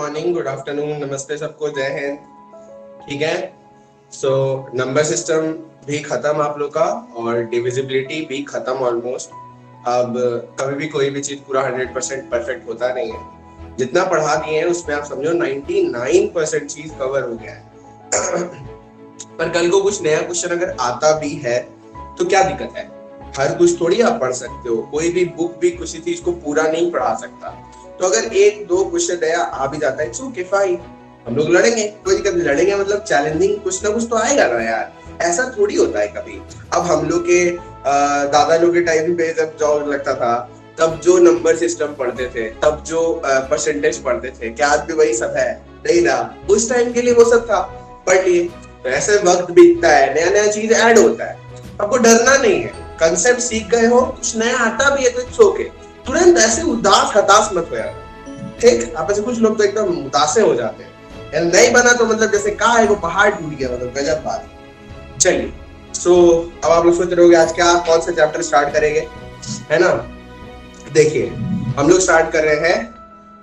Morning, good afternoon, नमस्ते सबको, जय हिंद। ठीक है। सो नंबर सिस्टम भी खत्म आप लोग का, और डिविजिबिलिटी भी खत्म ऑलमोस्ट। अब कभी भी कोई भी चीज पूरा 100% परफेक्ट होता नहीं है। जितना पढ़ा दिए हैं उसमें आप समझो 99% चीज कवर हो गया है। पर कल को कुछ नया क्वेश्चन अगर आता भी है तो क्या दिक्कत है? हर कुछ थोड़ी आप पढ़ सकते हो, कोई भी बुक भी किसी चीज को पूरा नहीं पढ़ा सकता। तो अगर एक दो क्वेश्चन नया आ भी जाता है, इट्स ओके, फाइन, हम लोग लड़ेंगे, कोई दिक्कत नहीं। लड़ेंगे मतलब चैलेंजिंग कुछ ना कुछ तो आएगा ना यार, ऐसा थोड़ी होता है कभी। अब हम लोग के दादा लोग के टाइम पे जब जॉब लगता था, तब जो नंबर सिस्टम पढ़ते थे, तब जो परसेंटेज पढ़ते थे, क्या आज भी वही सब है? नहीं ना। उस टाइम के लिए वो सब था, पढ़ लिए। तो ऐसे वक्त बीतता है, नया नया चीज ऐड होता है, आपको डरना नहीं है। कंसेप्ट सीख गए हो, कुछ नया आता भी है तो इट्स ओके। तुरंत ऐसे उदास हताश मत हो यार। ठीक, आप ऐसे कुछ लोग तो एकदम उदासे हो जाते हैं यार, नहीं बना तो मतलब जैसे कहा है वो पहाड़ टूट गया, मतलब गजब बात है। चलिए, सो अब आप लोग सोच रहे होंगे आज क्या कौन सा चैप्टर स्टार्ट करेंगे, है ना? देखिए, हम लोग स्टार्ट कर रहे हैं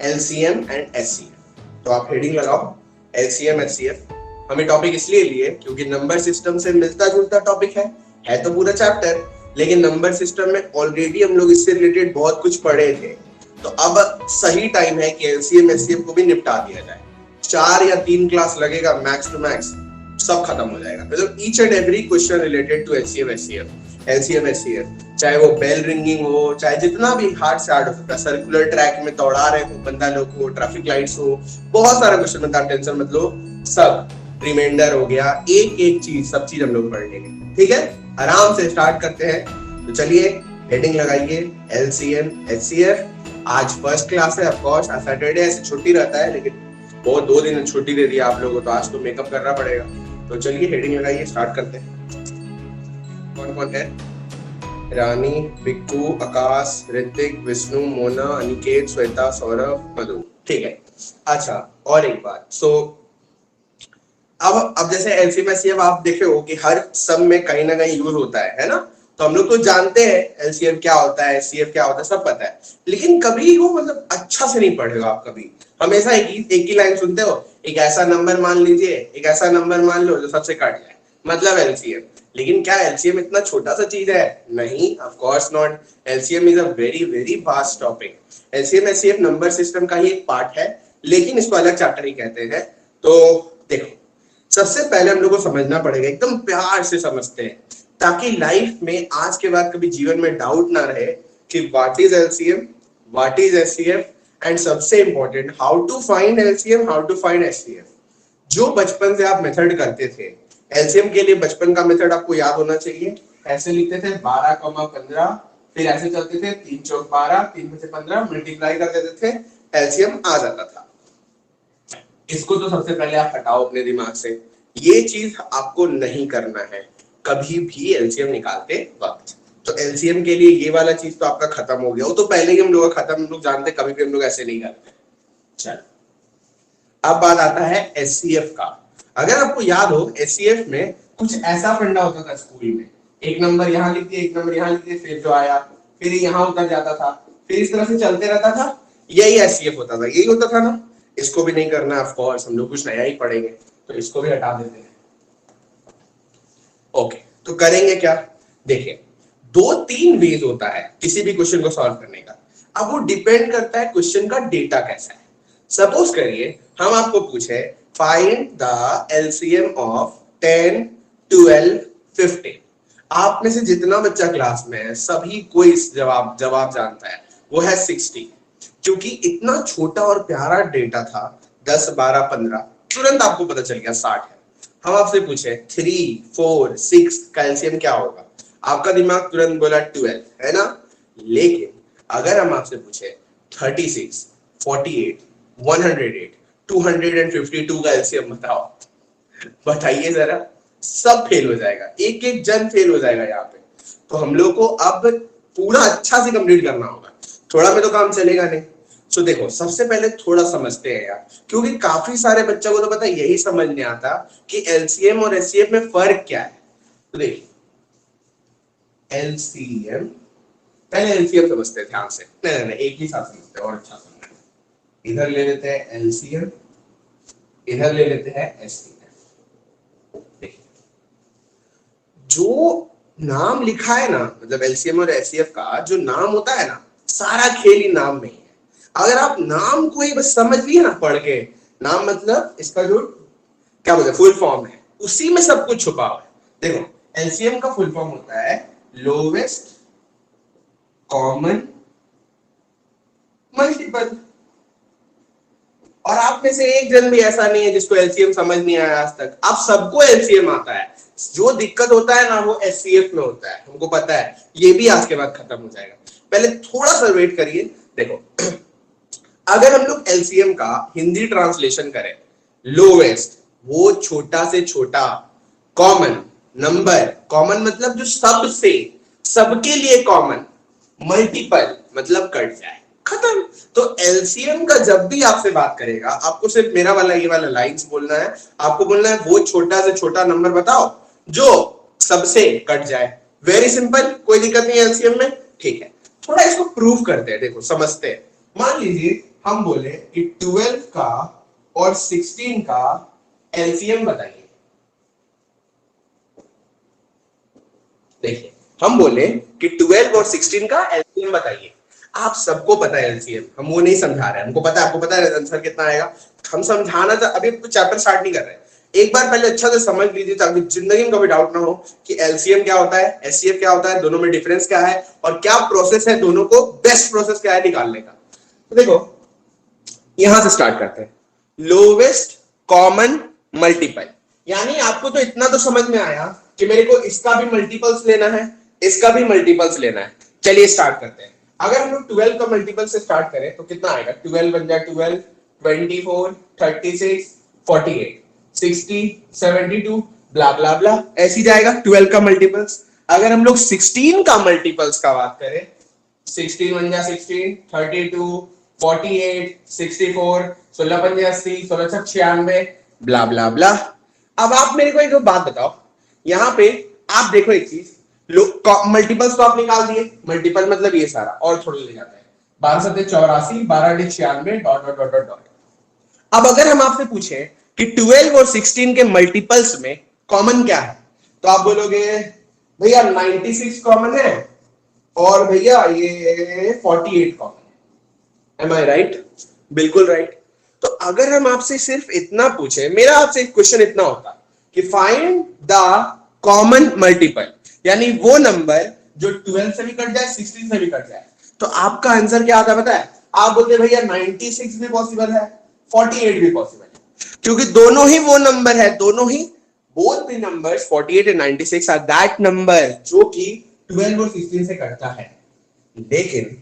एलसीएम एंड एचसीएफ। तो आप हेडिंग लगाओ, एलसीएम एचसीएफ। हमें टॉपिक इसलिए लिए क्योंकि नंबर सिस्टम से मिलता जुलता टॉपिक है तो पूरा चैप्टर, लेकिन नंबर सिस्टम में ऑलरेडी हम लोग इससे रिलेटेड बहुत कुछ पढ़े थे। तो अब सही टाइम है कि एलसीएम एचसीएफ को भी निपटा दिया जाए। 4 या 3 क्लास लगेगा मैक्स टू मैक्स, सब खत्म हो जाएगा। मतलब each and every question related to HCM HCF, चाहे वो बेल रिंगिंग हो, चाहे जितना भी हार्ड से हार्ड हो सकता है, सर्कुलर ट्रैक में दौड़ा रहे हो बंदा लोग को, ट्रैफिक लाइट्स हो, बहुत सारा क्वेश्चन बनता है, टेंशन मत लो। सब रिमाइंडर हो गया, एक एक चीज, सब चीज हम लोग पढ़ लेंगे। ठीक है, आराम से स्टार्ट करते हैं। तो चलिए, हेडिंग लगाइए एलसीएम एचसीएफ। आज फर्स्ट क्लास है, ऑफ कोर्स सैटरडे ऐसे छुट्टी रहता है, लेकिन वो 2 दिन छुट्टी दे दिया आप लोगों को, तो आज तो मेकअप करना पड़ेगा। तो चलिए हेडिंग लगाइए, स्टार्ट करते हैं। कौन कौन है? रानी, बिक्कू, आकाश, ऋतिक, विष्णु, मोना, अनिकेत, श्वेता, सौरभ, मधु। ठीक है। अच्छा, और एक बात, अब जैसे एलसीएम आप देखे हो कि हर सब में कहीं ना कहीं यूज होता है ना? तो हम लोग तो जानते हैं एलसीएम क्या होता है, एचसीएफ क्या होता है, सब पता है। लेकिन कभी वो मतलब अच्छा से नहीं पढ़ेगा आप कभी। हमेशा एक ही लाइन सुनते हो, एक ऐसा नंबर मान लीजिए, एक ऐसा नंबर मान लो जो सबसे कट जाए, मतलब एलसीएम। लेकिन क्या एलसीएम इतना छोटा सा चीज है? नहीं, of course not. LCM is a very very vast topic. LCM HCF number system का ही एक पार्ट है, लेकिन इसको अलग चैप्टर ही कहते हैं। तो देखो, सबसे पहले हम लोग को समझना पड़ेगा, एकदम प्यार से समझते हैं, ताकि लाइफ में आज के बाद कभी जीवन में डाउट ना रहे कि what is LCM, what is HCF, and सबसे important, how to find LCM, how to find HCF. जो बचपन से आप मेथड करते थे एलसीएम के लिए, बचपन का मेथड आपको याद होना चाहिए। ऐसे लिखते थे 12,15, फिर ऐसे चलते थे 3 चौक 12, 3 में से 15, मल्टीप्लाई कर देते थे, एलसीएम आ जाता था। इसको तो सबसे पहले आप हटाओ अपने दिमाग से, ये चीज आपको नहीं करना है कभी भी एलसीएम निकालते वक्त। तो एलसीएम के लिए ये वाला चीज तो आपका खत्म हो गया, वो तो पहले ही हम लोग खत्म, हम लोग जानते, कभी भी हम लोग ऐसे नहीं करते। चल, अब बात आता है एचसीएफ का। अगर आपको याद हो, एचसीएफ में कुछ ऐसा फंडा होता था स्कूल में, एक नंबर यहाँ लिख दिए, एक नंबर यहाँ लिख दिए, फिर जो आया फिर यहाँ उतर जाता था, फिर इस तरह से चलते रहता था। यही एचसीएफ होता था, यही होता था ना? इसको भी नहीं करना, ऑफ कोर्स हम लोग कुछ नया ही पढ़ेंगे, तो इसको भी हटा देते हैं। ओके, तो करेंगे क्या? देखिए, 2-3 वेज होता है किसी भी क्वेश्चन को सॉल्व करने का। अब वो डिपेंड करता है क्वेश्चन का डेटा कैसा है। सपोज करिए हम आपको पूछे फाइंड द एलसीएम ऑफ 10, 12, 15। आप में से जितना बच्चा क्लास में है सभी कोई इस जवाब जानता है, वो है 60। क्योंकि इतना छोटा और प्यारा डेटा था, 10, 12, 15, तुरंत आपको पता चल गया 60 है। हम आपसे पूछे 3, 4, 6 का एलसीएम क्या होगा, आपका दिमाग तुरंत बोला 12, है ना? लेकिन अगर हम आपसे पूछे 36, 48, 108, 252 का एलसीएम बताओ, बताइए जरा, सब फेल हो जाएगा, एक एक जन फेल हो जाएगा यहाँ पे। तो हम लोग को अब पूरा अच्छा से कंप्लीट करना होगा, थोड़ा में तो काम चलेगा नहीं। सो देखो, सबसे पहले थोड़ा समझते हैं यार, क्योंकि काफी सारे बच्चों को तो पता यही समझ नहीं आता कि एलसीएम और एचसीएफ में फर्क क्या है। तो देखिए, एलसीएम, पहले एलसीएम समझते हैं ध्यान से, नहीं नहीं नहीं, एक ही साथ समझते हैं और अच्छा समझते हैं। इधर ले लेते हैं एलसीएम, इधर ले लेते हैं एचसीएफ। देखिए जो नाम लिखा है ना, मतलब एलसीएम और एचसीएफ का जो नाम होता है ना, सारा खेल ही नाम में ही है। अगर आप नाम को ही बस समझ लिए ना पढ़ के, नाम मतलब इसका जो क्या बोलते हैं फुल फॉर्म है, उसी में सब कुछ छुपा हुआ है। देखो एलसीएम का फुल फॉर्म होता है लोवेस्ट कॉमन मल्टीपल। और आप में से एक जन भी ऐसा नहीं है जिसको एलसीएम समझ नहीं आया आज तक। आप सबको एलसीएम आता है, जो दिक्कत होता है ना वो एचसीएफ में होता है, हमको पता है। ये भी आज के बाद खत्म हो जाएगा, पहले थोड़ा सा वेट करिए। देखो अगर हम लोग एलसीएम का हिंदी ट्रांसलेशन करें, लोवेस्ट वो छोटा से छोटा, कॉमन नंबर, कॉमन मतलब जो सबसे सबके लिए कॉमन, मल्टीपल मतलब कट जाए, खत्म। तो एलसीएम का जब भी आपसे बात करेगा, आपको सिर्फ मेरा वाला ये वाला लाइंस बोलना है। आपको बोलना है वो छोटा से छोटा नंबर बताओ जो सबसे कट जाए। वेरी सिंपल, कोई दिक्कत नहीं है एलसीएम में, ठीक है। थोड़ा इसको प्रूव करते हैं, देखो समझते हैं। मान लीजिए हम बोले कि 12 का और 16 का एलसीएम बताइए। देखिए हम बोले कि 12 और 16 का एलसीएम बताइए। आप सबको पता है एलसीएम, हम वो नहीं समझा रहे हैं, हमको पता है, आपको पता है आंसर कितना आएगा। हम समझाना था, अभी कुछ चैप्टर स्टार्ट नहीं कर रहे हैं। एक बार पहले अच्छा से समझ लीजिए ताकि जिंदगी में कभी डाउट ना हो कि एलसीएम क्या होता है, एचसीएफ क्या होता है, दोनों में डिफरेंस क्या है और क्या प्रोसेस है, दोनों को बेस्ट प्रोसेस क्या है निकालने का। तो देखो यहां से स्टार्ट करते हैं। लोवेस्ट कॉमन मल्टीपल, यानी आपको तो इतना तो समझ में आया कि मेरे को इसका भी मल्टीपल्स लेना है, इसका भी मल्टीपल्स लेना है। चलिए स्टार्ट करते हैं। अगर हम लोग 12 का मल्टीपल से स्टार्ट करें तो कितना आएगा? 12 बन जाए 12, 24, 36, 48, 60, 72, ब्ला ब्ला ब्ला, ऐसी जाएगा 12 का मल्टीपल्स। अगर हम लोग 16 का मल्टीपल्स का बात करें, 16 बन जाए 16, 32, 48, 64, 16 पंजे 80, 16 छक 96, ब्ला ब्ला ब्ला। अब आप मेरे को एक बात बताओ, यहां पे आप देखो एक चीज, मल्टीपल्स तो आप निकाल दिए, मल्टीपल मतलब ये सारा, और थोड़ा ले जाता है 12 सत्ते 84, 12 96, dot dot dot dot dot. अब अगर हम आपसे पूछे कि 12 और 16 के मल्टीपल्स में कॉमन क्या है, तो आप बोलोगे भैया 96 कॉमन है और भैया ये 48 कॉमन है। एम आई राइट? बिल्कुल राइट। तो अगर हम आपसे सिर्फ इतना पूछे, मेरा आपसे एक क्वेश्चन इतना होता कि फाइंड द कॉमन मल्टीपल, यानी वो नंबर जो 12 से भी कट जाए, 16 से भी कट जाए, तो आपका आंसर क्या आता पता है? आप बोलते भैया 96 भी पॉसिबल है, 48 भी पॉसिबल है, क्योंकि दोनों ही वो नंबर है, दोनों ही both the numbers 48 and 96 are that number जो कि 12 और 16 से कटता है। लेकिन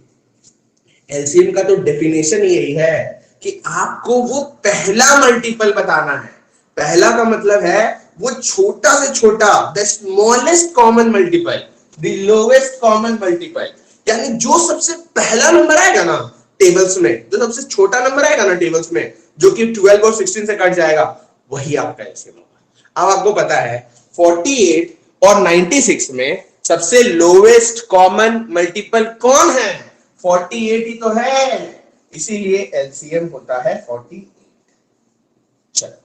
एलसीएम का तो डेफिनेशन यही है कि आपको वो पहला मल्टीपल बताना है। पहला का मतलब है वो छोटा से छोटा, the smallest common multiple, the lowest common multiple, यानी जो सबसे पहला नंबर आएगा ना टेबल्स में, जो सबसे छोटा नंबर आएगा ना टेबल्स में, जो कि 12 और 16 से कट जाएगा, वही आपका एलसीएम होगा। अब आपको पता है 48 और 96 में सबसे लोवेस्ट कॉमन मल्टीपल कौन है? 48 ही तो है, इसीलिए एलसीएम होता है 48। चलो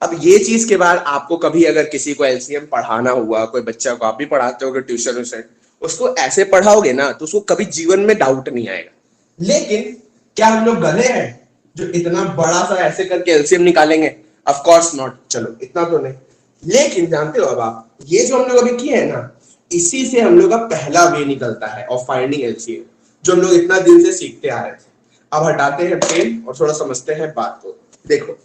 अब ये चीज के बाद आपको कभी अगर किसी को एलसीएम पढ़ाना हुआ, कोई बच्चा को, आप भी पढ़ाते हो ट्यूशन से, उसको ऐसे पढ़ाओगे ना तो उसको कभी जीवन में डाउट नहीं आएगा। लेकिन क्या हम लोग गधे हैं जो इतना बड़ा सा ऐसे करके एलसीएम निकालेंगे? Of course not. चलो इतना तो नहीं, लेकिन जानते हो अब आप, ये जो हम लोग अभी किए हैं ना, इसी से हम लोग का पहला वे निकलता है ऑफ फाइंडिंग एलसीएम, जो हम लोग इतना दिन से सीखते आ रहे थे। अब हटाते हैं पेन और थोड़ा समझते हैं बात को। देखो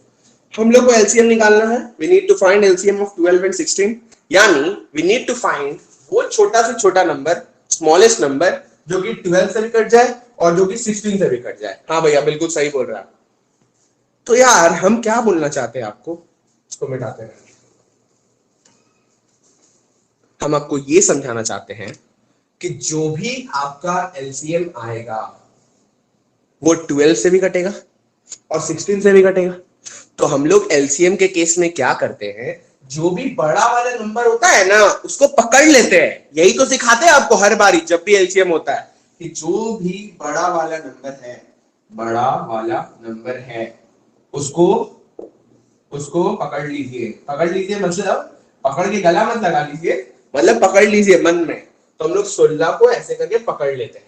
हम लोग को एलसीएम निकालना है, we need to find LCM of 12 and 16, यानी वी नीड टू फाइंड वो छोटा से छोटा नंबर, स्मॉलेस्ट नंबर, जो कि 12 से भी कट जाए और जो कि 16 से भी कट जाए। हाँ भैया बिल्कुल सही बोल रहा है। तो यार हम क्या बोलना चाहते हैं आपको, इसको मिटाते हैं। हम आपको ये समझाना चाहते हैं कि जो भी आपका एलसीएम आएगा वो 12 से भी कटेगा और 16 से भी कटेगा। तो हम लोग एलसीएम के केस में क्या करते हैं, जो भी बड़ा वाला नंबर होता है ना उसको पकड़ लेते हैं। यही तो सिखाते हैं आपको हर बारी जब भी एलसीएम होता है, कि जो भी बड़ा वाला नंबर है बड़ा वाला नंबर है उसको उसको पकड़ लीजिए मतलब पकड़ के गला मत लगा लीजिए, मतलब पकड़ लीजिए मन में। तो हम लोग 16 को ऐसे करके पकड़ लेते हैं,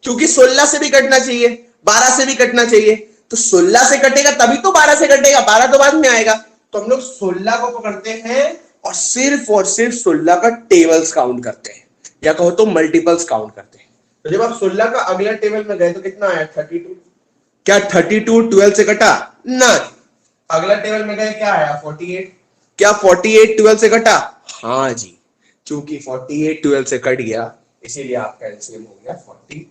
क्योंकि 16 से भी कटना चाहिए, 12 से भी कटना चाहिए। तो 16 से कटेगा तभी तो 12 से कटेगा, 12 तो बाद में आएगा। तो हम लोग 16 को पकड़ते हैं और सिर्फ 16 का टेबल्स काउंट करते हैं, या कहो तो मल्टीपल्स काउंट करते हैं। तो जब आप 16 का अगला टेबल में गए तो कितना आया? 32। क्या 32 12 से कटा? ना। अगला टेबल में गए क्या आया? 48। क्या 48 12 से कटा? हाँ जी, क्योंकि 48 12 से कट गया इसीलिए आपका एलसीएम हो गया 40।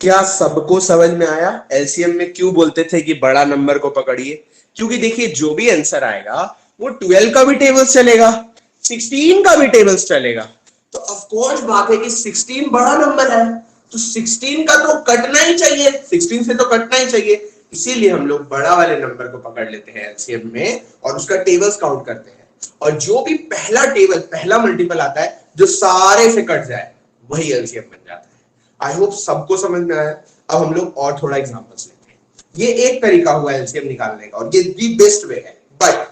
क्या सबको समझ में आया? एलसीएम में क्यों बोलते थे कि बड़ा नंबर को पकड़िए? क्योंकि देखिए जो भी आंसर आएगा वो 12 का भी टेबल्स चलेगा, 16 का भी टेबल्स चलेगा। तो ऑफ कोर्स बात है कि 16 बड़ा नंबर है, तो 16 का तो कटना ही चाहिए, 16 से तो कटना ही चाहिए। इसीलिए हम लोग बड़ा वाले नंबर को पकड़ लेते हैं एलसीएम में और उसका टेबल्स काउंट करते हैं। और जो भी पहला टेबल, पहला मल्टीपल आता है जो सारे से कट जाए, वही एलसीएम बन जाता है। आई होप सबको समझ में आया। अब हम लोग और थोड़ा एग्जांपल्स लेते हैं। ये एक तरीका हुआ एलसीएम निकालने का और ये दी बेस्ट वे है, बट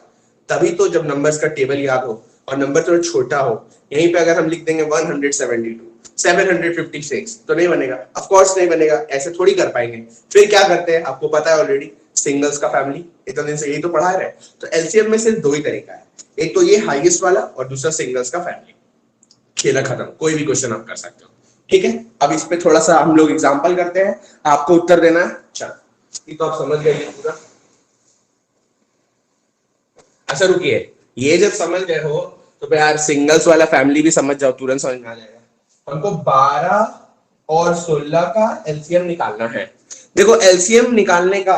तभी तो जब नंबर्स का टेबल याद हो और नंबर थोड़ा छोटा हो, यहीं पे अगर हम लिख देंगे 172 756 तो नहीं बनेगा, ऑफ कोर्स नहीं बनेगा, ऐसे थोड़ी कर पाएंगे। फिर क्या करते हैं आपको पता है ऑलरेडी, सिंगल्स का फैमिली, इतने दिन से यही तो पढ़ा रहे। तो एलसीएम में सिर्फ दो ही तरीका है, एक तो ये हाईएस्ट वाला और दूसरा सिंगल्स का फैमिली। खेला खत्म, कोई भी क्वेश्चन आप कर सकते हो। ठीक है, अब इस पे थोड़ा सा हम लोग एग्जांपल करते हैं, आपको उत्तर देना है। चलो ये तो आप समझ गए पूरा। अच्छा रुकिए, ये जब समझ गए हो तो यार सिंगल्स वाला फैमिली भी समझ जाओ, तुरंत समझ में आ जाएगा। हमको 12 और 16 का एलसीएम निकालना है। देखो एलसीएम निकालने का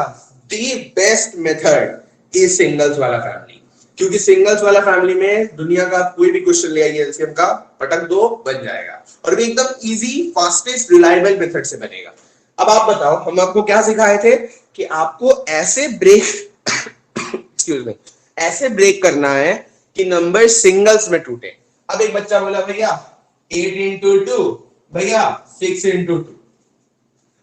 the best method is singles वाला फैमिली, क्योंकि सिंगल्स वाला फैमिली में दुनिया का कोई भी क्वेश्चन ले आइए एलसीएम का, पटक दो बन जाएगा, और भी एकदम इजी फास्टेस्ट रिलायबल मेथड से बनेगा। अब आप बताओ, हम आपको क्या सिखाए थे कि आपको ऐसे ब्रेक एक्सक्यूज मी, ऐसे ब्रेक करना है कि नंबर सिंगल्स में टूटे। अब एक बच्चा बोला भैया 8 इंटू 2, भैया 6 इंटू 2।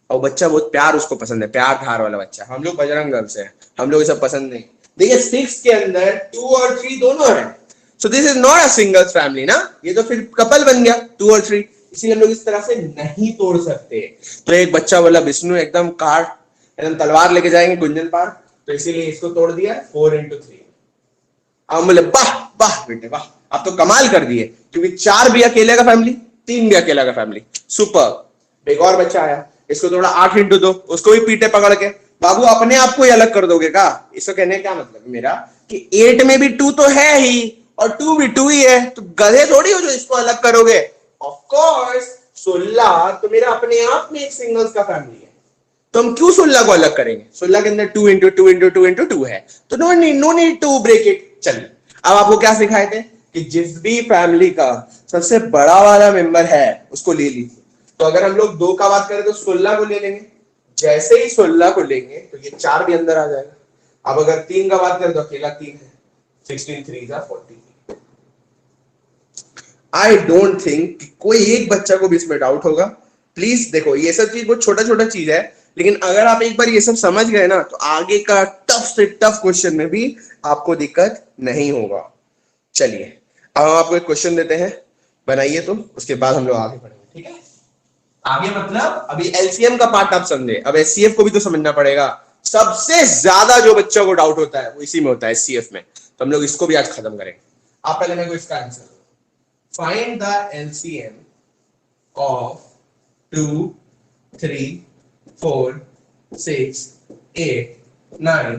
और बच्चा बहुत प्यार उसको पसंद है, प्यार धार वाला बच्चा। हम लोग बजरंग दल से हैं, हम लोग ये सब पसंद नहीं। देखिए 6 के अंदर 2 और 3 दोनों है, so this is not a singles family ना, ये तो फिर कपल बन गया 2 और 3, इसीलिए हम लोग इस तरह से नहीं तोड़ सकते। तो एक बच्चा बोला विष्णु एकदम काट, एकदम तलवार लेके जाएंगे गुंजन पार, तो इसीलिए इसको तोड़ दिया 4 इंटू 3। अब बोले वाह वाह बेटे वाह, आप तो कमाल कर दिए, क्योंकि 4 भी अकेले का फैमिली, 3 भी अकेला का फैमिली, सुपर। एक और बच्चा आया, इसको थोड़ा 8 इंटू 2, उसको भी पीटे पकड़ के, बाबू अपने आप को ही अलग कर दोगे क्या? इसको कहने क्या मतलब मेरा कि 8 में भी 2 तो है ही और 2 भी 2 ही है, तो गधे थोड़ी हो जो इसको अलग करोगे। ऑफ कोर्स 16 तो मेरा अपने आप में एक सिंगल्स का फैमिली है, तो हम क्यों 16 को अलग करेंगे? 16 के अंदर 2 इंटू 2 इंटू 2 इंटू 2 है, तो no need to break it. चलिए अब आपको क्या सिखाए थे कि जिस भी फैमिली का सबसे बड़ा वाला मेंबर है उसको ले लीजिए। तो अगर हम लोग 2 का बात करें तो 16 को ले लेंगे, जैसे ही 16 को लेंगे तो ये 4 भी अंदर आ जाएगा। अब अगर 3 का बात करें तो अकेला 3 है, 16 3 जा 40। आई डोंट थिंक कोई एक बच्चा को भी इसमें डाउट होगा। प्लीज देखो ये सब चीज बहुत छोटा छोटा चीज है, लेकिन अगर आप एक बार ये सब समझ गए ना तो आगे का टफ से टफ क्वेश्चन में भी आपको दिक्कत नहीं होगा। चलिए अब हम आपको एक क्वेश्चन देते हैं, बनाइए, तो उसके बाद हम लोग आगे बढ़ेंगे। ठीक है, आगे मतलब अभी एलसीएम का पार्ट आप समझे, अब एचसीएफ को भी तो समझना पड़ेगा। सबसे ज्यादा जो बच्चों को डाउट होता है वो इसी में होता है, एचसीएफ में, तो हम लोग इसको भी आज खत्म करेंगे। आप पहले मेरे को इसका answer, find the LCM of 2, 3, 4, 6, 8, 9,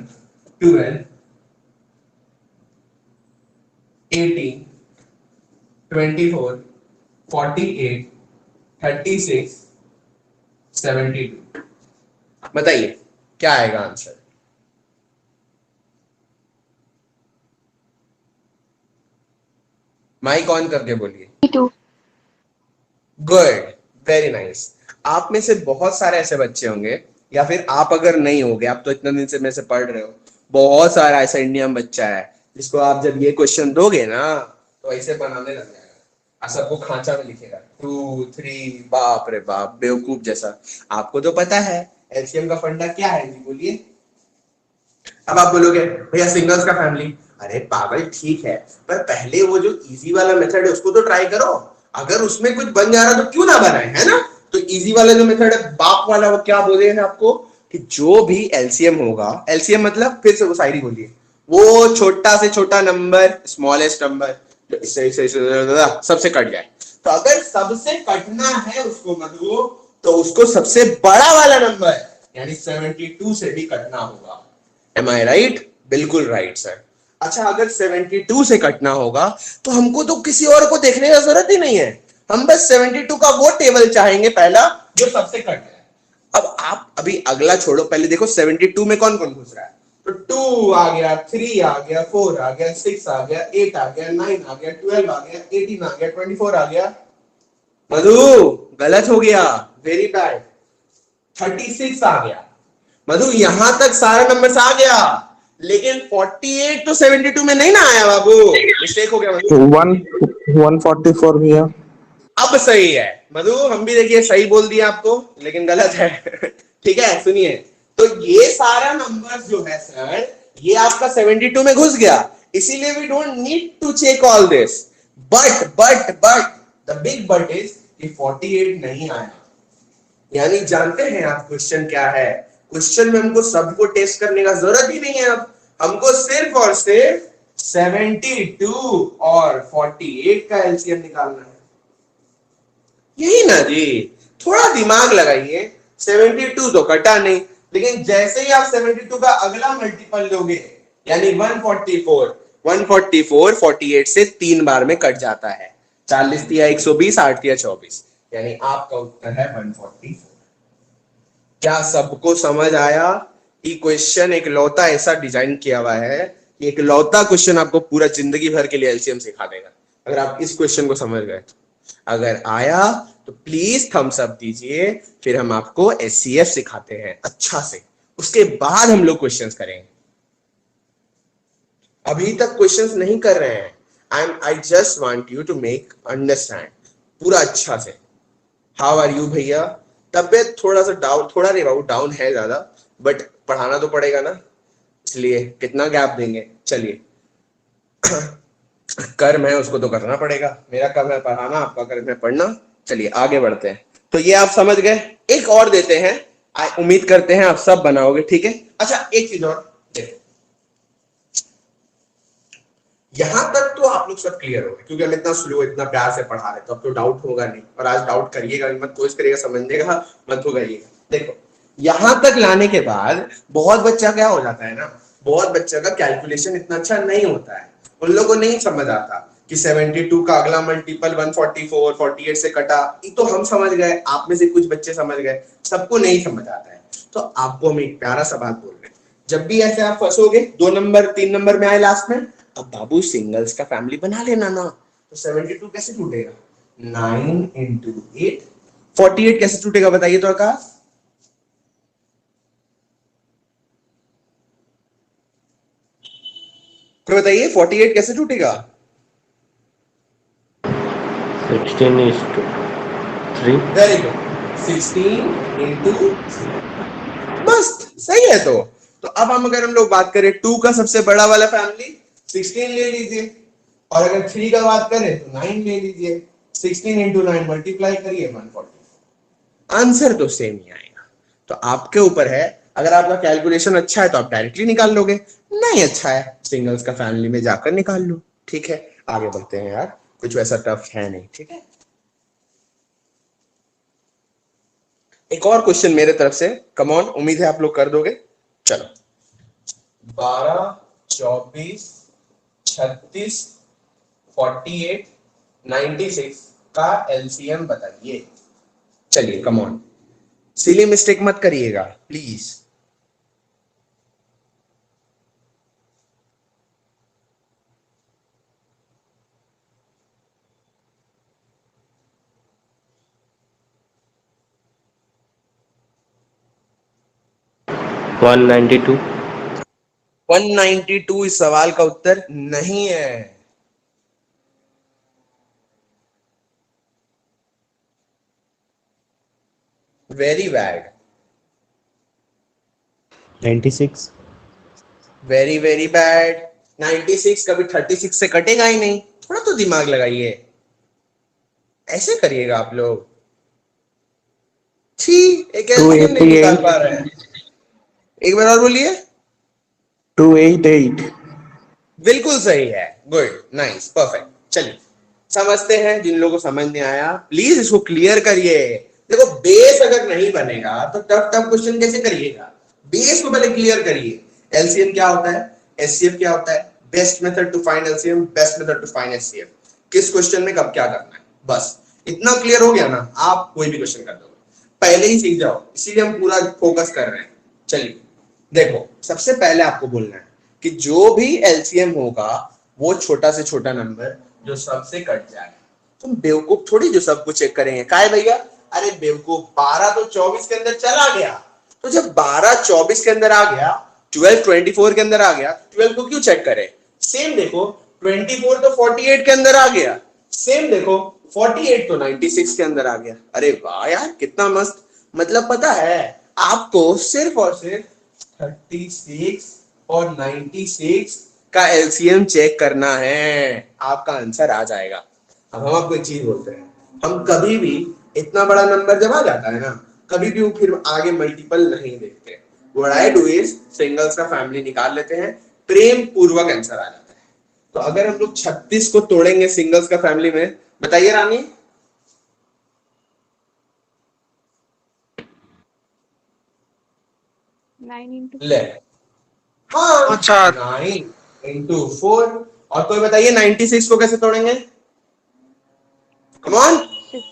12, 18, 24, 48, 36, 72। बताइए क्या आएगा आंसर? माइक ऑन करके बोलिए। Good, very nice. आप में से बहुत सारे ऐसे बच्चे होंगे, या फिर आप अगर नहीं होगे, आप तो इतने दिन से मेरे से पढ़ रहे हो, बहुत सारा ऐसा इंडियन बच्चा है जिसको आप जब ये क्वेश्चन दोगे ना तो ऐसे बनाने लग जाएगा, सबको खांचा में लिखेगा 2 3, बाप रे बाप बेवकूफ जैसा। आपको तो पता है एलसीएम का फंडा क्या है जी, बोलिए। अब आप बोलोगे भैया सिंगल्स का फैमिली, अरे पागल ठीक है, पर पहले वो जो इजी वाला मेथड है उसको तो ट्राई करो। अगर उसमें कुछ बन जा रहा तो क्यों ना बनाए, है ना। तो इजी वाला जो मेथड है बाप वाला, वो क्या बोले हैं आपको कि जो भी एलसीएम होगा, एलसीएम मतलब फिर से वो शायरी बोलिए, वो छोटा से छोटा नंबर, स्मॉलेस्ट नंबर जो इससे सबसे कट जाए। तो अगर सबसे कटना है उसको मधु, तो उसको सबसे बड़ा वाला नंबर यानी 72 से भी कटना होगा। एम आई राइट? बिल्कुल राइट सर। अच्छा, अगर 72 से कटना होगा तो हमको तो किसी और को देखने का जरूरत ही नहीं है, हम बस 72 का वो टेबल चाहेंगे पहला जो सबसे कट जाए। अब आप अभी अगला छोड़ो, पहले देखो 72 में कौन कौन घुस रहा है। तो 2 आ गया, 3 आ गया, 4 आ गया, 6 आ गया, 8 आ गया, 9 आ गया, 12 आ गया, 18 आ गया, 24 आ गया। मधु, गलत हो गया, वेरी बैड। 36 आ गया। मधु यहां तक सारा नंबर आ गया, लेकिन 48 तो 72 में नहीं ना आया बाबू, मिस्टेक हो गया मधु। 144 भैया। अब सही है मधु, हम भी देखिए सही बोल दिया आपको, लेकिन गलत है। ठीक है, सुनिए। तो ये सारा नंबर जो है सर, ये आपका 72 में घुस गया, इसीलिए we don't need to check all this. But the big but is कि 48 नहीं आया। यानी जानते हैं आप क्वेश्चन क्या है? क्वेश्चन में हमको सबको टेस्ट करने का जरूरत ही नहीं है। अब हमको सिर्फ और सिर्फ 72 और 48 का एलसीएम निकालना है, यही ना जी। थोड़ा दिमाग लगाइए। 72 तो कटा नहीं, लेकिन जैसे ही आप 72 का अगला मल्टीपल लोगे, यानी 144, 144 48 से 3 बार में कट जाता है। 40 दिया 120, 8 दिया 24, यानी आपका उत्तर है 144। क्या सबको समझ आया कि क्वेश्चन एक लौता ऐसा डिजाइन किया हुआ है कि एक लौता क्वेश्चन आपको पूरा जिंदगी भर के लिए एलसीएम सिखा देगा, अगर आप इस क्वेश्चन को समझ गए तो। अगर आया तो प्लीज थम्स अप दीजिए, फिर हम आपको एचसीएफ सिखाते हैं अच्छा से, उसके बाद हम लोग क्वेश्चंस करेंगे। अभी तक क्वेश्चंस नहीं कर रहे हैं। I just want you to make understand पूरा अच्छा से। हाउ आर यू भैया? तबियत थोड़ा सा डाउन, थोड़ा नहीं बाबू, डाउन है ज्यादा, बट पढ़ाना तो पड़ेगा ना, इसलिए कितना गैप देंगे। चलिए, कर्म है उसको तो करना पड़ेगा, मेरा कर्म है पढ़ाना, आपका कर्म है पढ़ना। चलिए आगे बढ़ते हैं। तो ये आप समझ गए। एक और देते हैं, उम्मीद करते हैं आप सब बनाओगे, ठीक है। अच्छा एक चीज और देखो, यहां तक तो आप लोग सब क्लियर हो गए, क्योंकि हम इतना स्लो इतना प्यार से पढ़ा रहे, तो अब तो डाउट होगा नहीं, और आज डाउट करिएगा मत, कोशिश करिएगा समझने का, मत हो करिएगा। देखो, यहां तक लाने के बाद बहुत बच्चा क्या हो जाता है ना, बहुत बच्चा का कैलकुलेशन इतना अच्छा नहीं होता है, उन लोगों को नहीं समझ आता कि 72 का अगला मल्टीपल 144 48 से कटा। ये तो हम समझ गए, आप में से कुछ बच्चे समझ गए, सबको नहीं समझ आता है। तो आपको हम एक प्यारा सा बात बोल रहे हैं, जब भी ऐसे आप फंसोगे 2 नंबर 3 नंबर में आए लास्ट में, अब बाबू सिंगल्स का फैमिली बना लेना ना। तो 72 कैसे टूटेगा? 9 into 8। 48 कैसे टूटेगा बताइए तो आकाश। तो बताइए 48 कैसे टूटेगा? 16:3। Very good, 16 into 3। मस्त, सही है। तो अब हम अगर हम लोग बात करें 2 का सबसे बड़ा वाला फैमिली, 16 ले लीजिए, और अगर 3 का बात करें तो 9 ले लीजिए। 16 into 9 मल्टीप्लाई करिए 140, आंसर तो सेम ही आएगा। तो आपके ऊपर है, अगर आपका कैलकुलेशन अच्छा है तो आप डायरेक्टली निकाल लोगे, नहीं अच्छा है सिंगल्स का फैमिली में जाकर निकाल लो। ठीक है, आगे बढ़ते हैं यार, कुछ वैसा टफ है नहीं, ठीक है। एक और क्वेश्चन मेरे तरफ से, कम ऑन, उम्मीद है आप लोग कर दोगे। चलो, 12, 24, 36, 48, 96 का एलसीएम बताइए। चलिए कम ऑन, सिली मिस्टेक मत करिएगा प्लीज। 192। 192 इस सवाल का उत्तर नहीं है। Very bad. 96। Very very bad. 96 कभी 36 से कटेगा ही नहीं, थोड़ा तो दिमाग लगाइए, ऐसे करिएगा आप लोग। छी, एक एलसीएम नहीं निकाल 288 पा रहे हैं। एक बार और बोलिए। 288 बिल्कुल सही है, गुड, नाइस, परफेक्ट। चलिए समझते हैं, जिन लोगों को समझ नहीं आया प्लीज इसको क्लियर करिए। देखो बेस अगर नहीं बनेगा तो टफ टफ क्वेश्चन कैसे करिएगा, बेस को पहले क्लियर करिए। एलसीएम क्या होता है, एचसीएफ क्या होता है, best method to find LCM, best method to find HCF, किस क्वेश्चन में कब क्या करना है, बस इतना क्लियर हो गया ना, आप कोई भी क्वेश्चन कर दोगे, पहले ही सीख जाओ, इसीलिए हम पूरा फोकस कर रहे हैं। चलिए देखो, सबसे पहले आपको बोलना है कि जो भी एलसीएम होगा वो छोटा से छोटा नंबर जो सबसे कट जाए। तुम बेवकूफ थोड़ी जो सब कुछ चेक करेंगे, का है भैया, अरे बेवकूफ 12 तो 24 के अंदर चला गया, तो जब 12 24 के अंदर आ गया, 12 24 के अंदर आ गया, 12 को क्यों चेक करें। सेम देखो 24 तो 48 के अंदर आ गया, सेम देखो 48 तो 96 के अंदर आ गया। अरे वाह यार कितना मस्त, मतलब पता है आपको सिर्फ और सिर्फ 36 और 96 का एलसीएम चेक करना है, आपका आंसर आ जाएगा। अब हम आपको एक चीज बोलते हैं, हम कभी भी इतना बड़ा नंबर जब आ जाता है ना, कभी भी फिर आगे मल्टीपल नहीं देखते। What I do is singles का फैमिली निकाल लेते हैं, प्रेम पूर्वक आंसर आ जाता है। तो अगर हम लोग 36 को तोड़ेंगे सिंगल्स का फैमिली में, बताइए रानी। 9 into ले, हाँ अच्छा 9 into 4। और कोई बताइए 96 को कैसे तोड़ेंगे, कम ऑन, 6,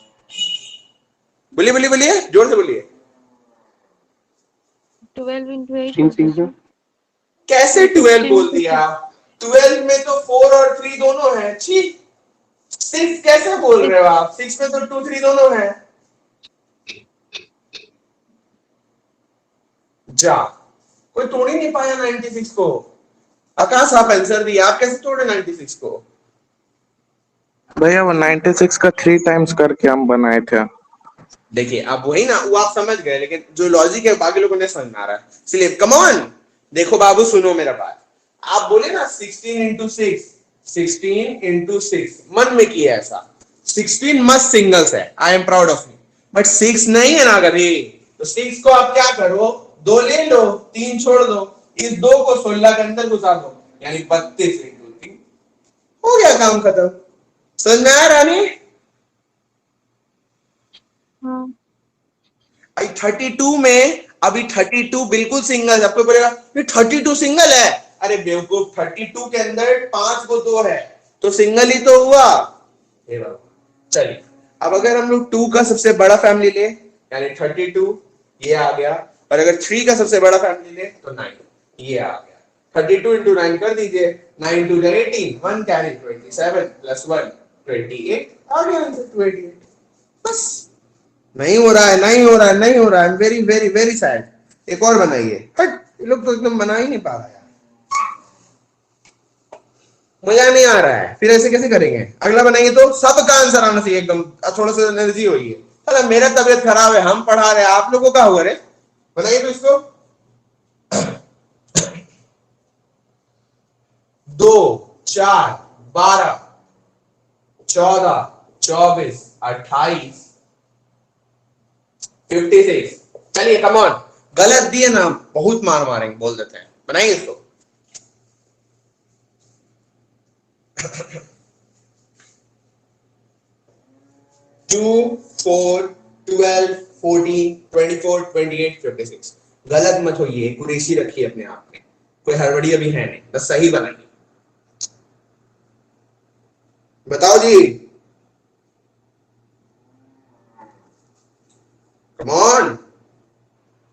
बोलिए बोलिए बोलिए, जोर से बोलिए। 12 into 8 तीन into चीजें 2, कैसे 12 बोल 16 दिया, 12 में तो 4 और 3 दोनों है, छी। 6 कैसे बोल रहे हो आप, 6 में तो 2 3 दोनों है। जा, कोई तोड़ ही नहीं पाया 96 को। आकाश आप आंसर दिए, आप कैसे तोड़े 96 को। भैया वो 96 का 3 टाइम्स करके हम बनाए थे। देखिए अब वही ना, वो आप समझ गए, लेकिन जो लॉजिक है बाकी लोगों ने समझ में आ रहा है, इसलिए कम ऑन। देखो बाबू सुनो मेरा बात, आप बोले ना 16 into 6, 16 into 6, मन में किया ऐसा, 16 मस्त सिंगल्स है, I am proud of you, but 6 नहीं है ना कभी, तो 6 को आप क्या करो, 2 ले लो, 3 छोड़ दो, इस 2 को 16 के अंदर घुसा दो, यानी 32 into 3, हो गया काम खत्म। समझ में आया रानी। हाँ 32 में अभी 32 बिल्कुल सिंगल है, आपको बोलेगा ये 32 सिंगल है, अरे बेवकूफ 32 के अंदर 5 को 2 है, तो सिंगल ही तो हुआ। चलिए अब अगर हम लोग 2 का सबसे बड़ा फैमिली ले, यानी 32 ये आ गया, और अगर 3 का सबसे बड़ा फैमिली ले तो 9 ये आ गया। 32 into 9 कर दीजिए, 9 2 18, 1 कैरी 27 plus 1 28, आ गया आंसर 28। बस, नहीं हो रहा है, नहीं हो रहा है, नहीं हो रहा है, वेरी वेरी वेरी सैड। एक और बनाइए, हट, ये लोग तो एकदम बना ही नहीं पा रहा है, मजा नहीं आ रहा है, फिर ऐसे कैसे करेंगे। अगला बनाएंगे तो सबका आंसर आना चाहिए एकदम, थोड़ा सा एनर्जी होगी। चलो मेरा तबीयत खराब है, हम पढ़ा रहे हैं, आप लोगों का हुआ रे, बनाइए तो इसको। 2 4 12 14 24 28 56। चलिए कम ऑन, गलत दिए ना बहुत मार मारेंगे, बोल देते हैं, बनाइए इसको। 2 4 12 14 24 28 56। गलत मत होइए, कुरेशी रखिए अपने आप में, कोई हड़बड़ी अभी है नहीं, बस सही बनाइए। बताओ जी, कम ऑन।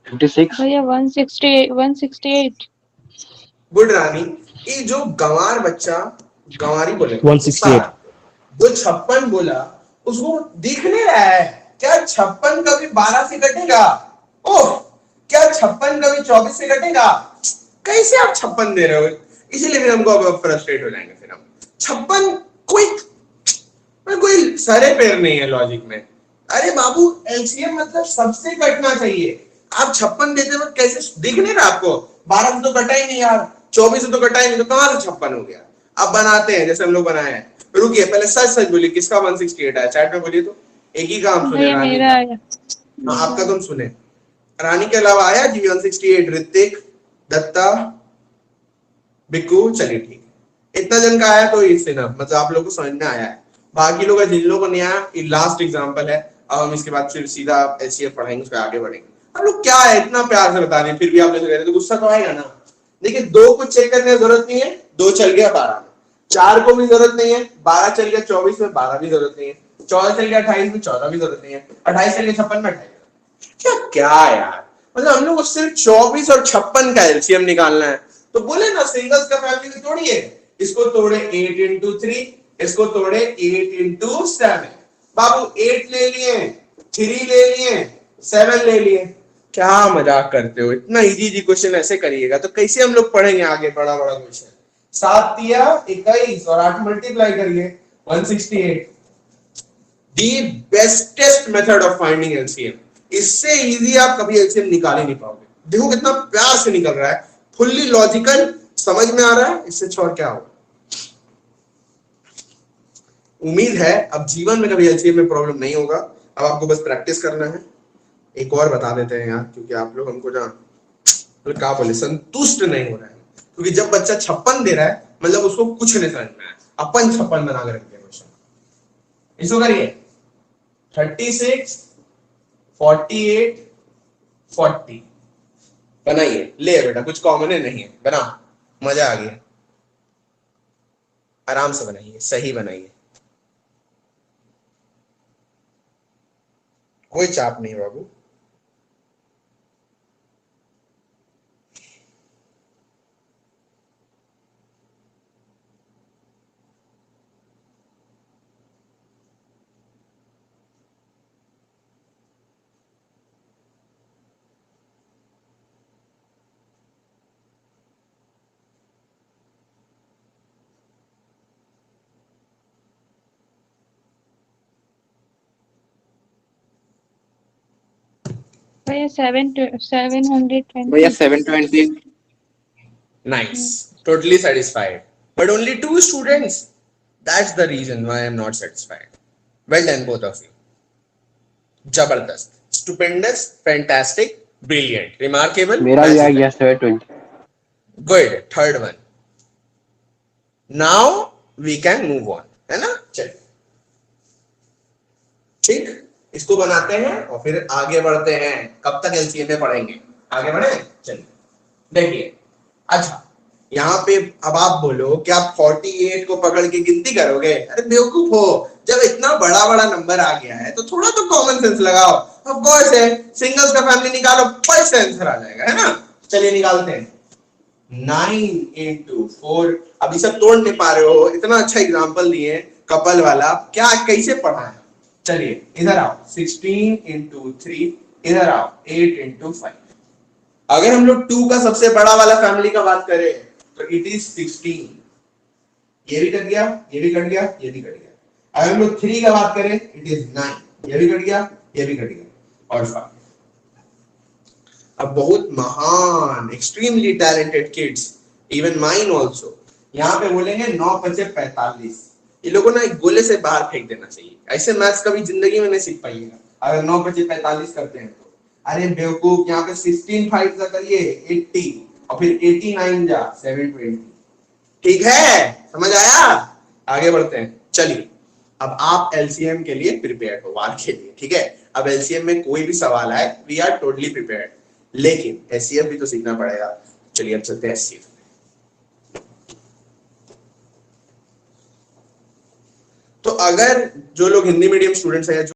56 भैया 168 168 गुड रानी। ये जो गंवार बच्चा, गंवारी बोले 168। जो 56 बोला, उसको दिख नहीं रहा है क्या, 56 कभी 12 से कटेगा, ओह क्या 56 कभी 24 से कटेगा, कैसे आप 56 दे रहे हो, इसीलिए फिर हमको अब फ्रस्ट्रेट हो जाएंगे। फिर हम 56 कोई सरे पैर नहीं है लॉजिक में। अरे बाबू एलसीएम मतलब सबसे कटना चाहिए, आप 56 देते वक्त कैसे दिख नहीं रहा आपको? 12 से तो कटा ही नहीं यार, 24 से तो कटा ही नहीं, तो कहां से 56 हो गया? अब बनाते हैं जैसे हम लोग बनाए हैं। रुकिए, पहले सच सच बोलिए, किसका 168 आया चैट में बोलिए तो। एक ही का हम सुने, भैया रानी मेरा का। आया। हाँ, आपका तुम सुने। रानी के अलावा आया जी 168? ऋतिक, दत्ता, बिक्कू, चलिए ठीक है, इतना जन का आया तो इससे ना मतलब आप लोगों को समझ में आया है। बाकी लोग जिन लोगों को नहीं आया, ये लास्ट एग्जांपल है। अब हम इसके बाद फिर सीधा एचसीएफ पढ़ाएंगे, उस पर आगे बढ़ेंगे। आप लोग क्या है इतना प्यार से बता रहे हैं, फिर भी आप लोग कह रहे हैं, तो गुस्सा तो आएगा ना। देखिए, 2 को चेक करने की जरूरत नहीं है, 2 चल गया 12 में। 4 को भी जरूरत नहीं है, 12 चल गया 24 में, 12 भी जरूरत नहीं है। 14 चल गया 28 में, 14 भी जरूरत नहीं है। 28 चल गया 56 में, 28। क्या क्या यार, मतलब हम लोग को सिर्फ 24 और 56 का एलसीएम निकालना है। तो बोले ना सिंगल्स का फैमिली तोड़िए, इसको तोड़े 8 into 3, इसको तोड़े 8 into 7। बाबू 8 ले लिए, 3 ले लिए, 7 ले लिए। क्या मजाक करते हो? इतना इजी इजी क्वेश्चन ऐसे करिएगा तो कैसे हम लोग पढ़ेंगे आगे बड़ा बड़ा क्वेश्चन। 7 दिया 21 और 8 मल्टीप्लाई करिए 168। The bestest method of finding LCM. इससे इजी आप कभी एलसीएम निकाल ही नहीं पाओगे। देखो कितना प्यार से निकल रहा है, फुल्ली लॉजिकल, समझ में आ रहा है। इससे छोड़ क्या होगा? उम्मीद है अब जीवन में कभी एलसीएम में प्रॉब्लम नहीं होगा। अब आपको बस प्रैक्टिस करना है। एक और बता देते हैं यार, क्योंकि आप लोग हमको ना क्या बोले, संतुष्ट नहीं हो रहा है। क्योंकि जब बच्चा 56 दे रहा है मतलब उसको कुछ नहीं समझ में आया, अपन 56 बना के रखते हैं क्वेश्चन। इसको करिए 36, 48, 40 बनाइए। ले बेटा, कुछ कॉमन है नहीं है, बना, मजा आ गया। आराम से बनाइए, सही बनाइए, कोई चाप नहीं बाबू। भैया 720। भैया 720। Nice, totally satisfied, but only 2 students. That's the reason why I'm not satisfied. Well done both of you. जबरदस्त, stupendous, fantastic, brilliant, remarkable, मेरा भी आ magical. गया 720। Good, third one. Now we can move on, है ना? चलिए ठीक, इसको बनाते हैं और फिर आगे बढ़ते हैं। कब तक एलसीएम में पढ़ेंगे, आगे बढ़े। चलिए देखिए, अच्छा यहाँ पे अब आप बोलो कि आप 48 को पकड़ के गिनती करोगे? अरे बेवकूफ हो, जब इतना बड़ा बड़ा नंबर आ गया है तो थोड़ा तो कॉमन सेंस लगाओ। ऑफ कोर्स है, सिंगल्स का फैमिली निकालो, फट से आंसर आ जाएगा, है ना? चलिए निकालते हैं। 9 into 4। अभी सब तोड़ नहीं पा रहे हो, इतना अच्छा एग्जांपल दिए कपल वाला, क्या कैसे पढ़ा है? चलिए इधर आओ, 16 into 3, इधर आओ 8 into 5। अगर हम लोग 2 का सबसे बड़ा वाला फैमिली का बात करें तो इट इज 16। ये भी कट गया, ये भी कट गया, ये भी कट गया। अगर हम लोग 3 का बात करें इट इज 9। ये भी कट गया, ये भी कट गया, और 5। अब बहुत महान, extremely talented kids, even mine also, यहाँ पे बोलेंगे 9 × 45। ये लोगों ना एक गोले से बाहर फेंक देना चाहिए। ऐसे मैथ्स कभी जिंदगी में नहीं सीख पाइएगा अगर 9 × 45 करते हैं तो। अरे बेवकूफ, यहाँ पे 16 5 जा करिए 80, और फिर 89 जा 720। ठीक है, समझ आया? आगे बढ़ते हैं। चलिए अब आप एलसीएम के लिए प्रिपेयर हो, वार के लिए, ठीक है? अब एलसीएम में कोई भी सवाल आए, वी आर टोटली प्रिपेयर्ड, लेकिन एचसीएफ भी तो सीखना पड़ेगा। चलिए अब चलते हैं एचसीएफ। तो अगर जो लोग हिंदी मीडियम स्टूडेंट्स हैं,